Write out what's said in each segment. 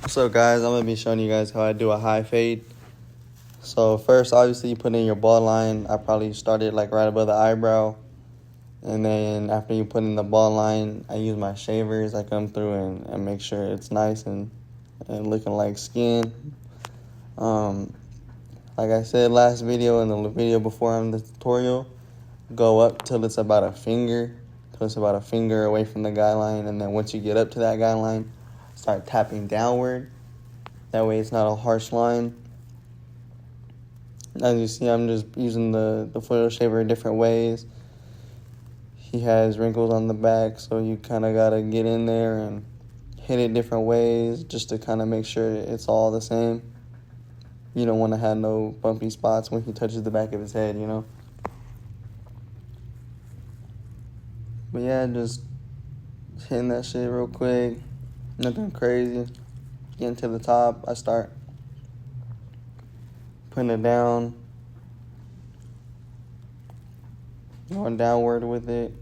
So guys, I'm going to be showing you guys how I do a high fade. So first, obviously, you put in your ball line. I probably started like right above the eyebrow. And then after you put in the ball line, I use my shavers. I come through and make sure it's nice and looking like skin. Like I said last video and the video before on the tutorial, go up till it's about a finger. Till it's about a finger away from the guideline. And then once you get up to that guideline, start tapping downward. That way it's not a harsh line. As you see, I'm just using the foil shaver in different ways. He has wrinkles on the back, so you kind of got to get in there and hit it different ways just to kind of make sure it's all the same. You don't want to have no bumpy spots when he touches the back of his head, you know. But yeah, just hitting that shit real quick. Nothing crazy. Getting to the top, I start putting it down. Going downward with it.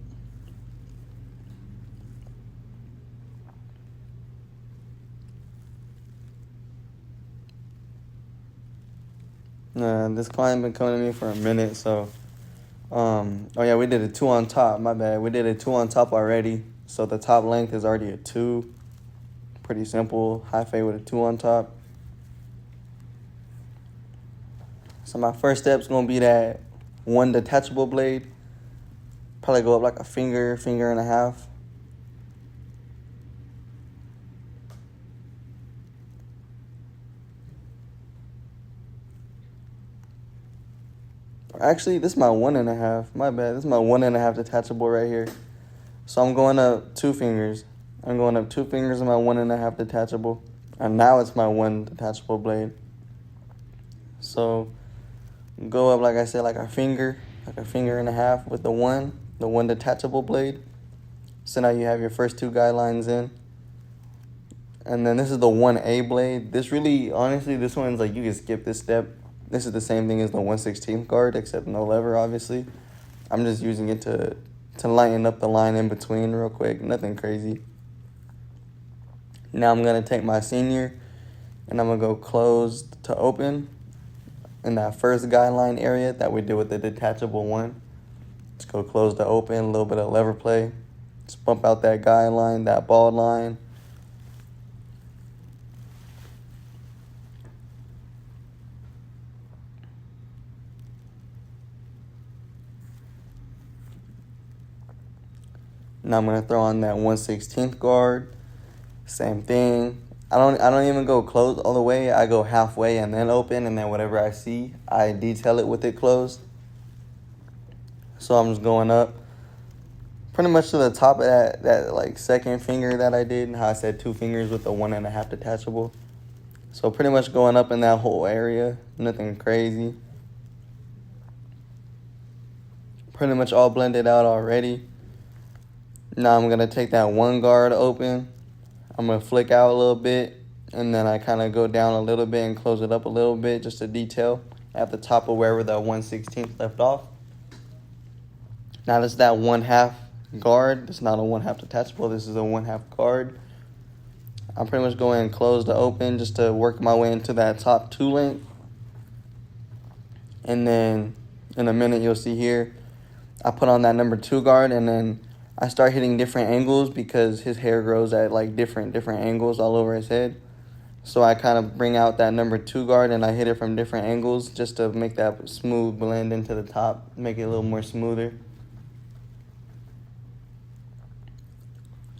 This client been coming to me for a minute, so oh yeah, we did a 2 on top, my bad. We did a 2 on top already. So the top length is already a 2. Pretty simple, high fade with a 2 on top. So my first step's gonna be that one detachable blade. Probably go up like a finger and a half. Actually, this is my 1.5. My bad. This is my 1.5 detachable right here. So I'm going up 2 fingers. I'm going up 2 fingers in my 1.5 detachable. And now it's my 1 detachable blade. So go up, like I said, like a finger and a half with the one detachable blade. So now you have your first 2 guidelines in. And then this is the 1A blade. This really, honestly, this one's like you can skip this step. This is the same thing as the 1/16 guard, except no lever, obviously. I'm just using it to lighten up the line in between real quick. Nothing crazy. Now I'm going to take my senior, and I'm going to go closed to open in that first guideline area that we did with the detachable one. Let's go close to open, a little bit of lever play. Just bump out that guideline, that ball line. Now I'm gonna throw on that 1/16 guard. Same thing. I don't even go closed all the way. I go halfway and then open, and then whatever I see, I detail it with it closed. So I'm just going up pretty much to the top of that like second finger that I did, and how I said 2 fingers with the 1.5 detachable. So pretty much going up in that whole area. Nothing crazy. Pretty much all blended out already. Now I'm going to take that 1 guard open. I'm going to flick out a little bit, and then I kind of go down a little bit and close it up a little bit just to detail at the top of wherever the 1/16 left off. Now this is that 1/2 guard. It's not a 1/2 detachable. This is a 1/2 guard. I'm pretty much going close to open just to work my way into that top 2 length. And then in a minute you'll see here, I put on that number 2 guard, and then I start hitting different angles because his hair grows at like different angles all over his head. So I kind of bring out that number 2 guard and I hit it from different angles just to make that smooth blend into the top, make it a little more smoother.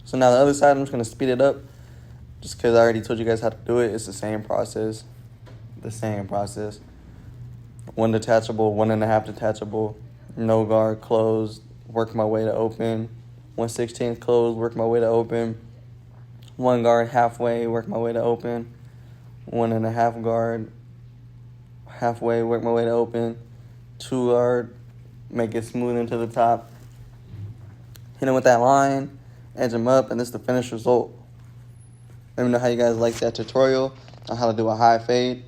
So now the other side, I'm just going to speed it up just because I already told you guys how to do it. It's the same process. 1 detachable, 1.5 detachable, no guard, closed, work my way to open. 1/16 closed, work my way to open. 1 guard halfway, work my way to open. 1.5 guard halfway, work my way to open. 2 guard, make it smooth into the top. Hit him with that line, edge him up, and this is the finished result. Let me know how you guys like that tutorial on how to do a high fade.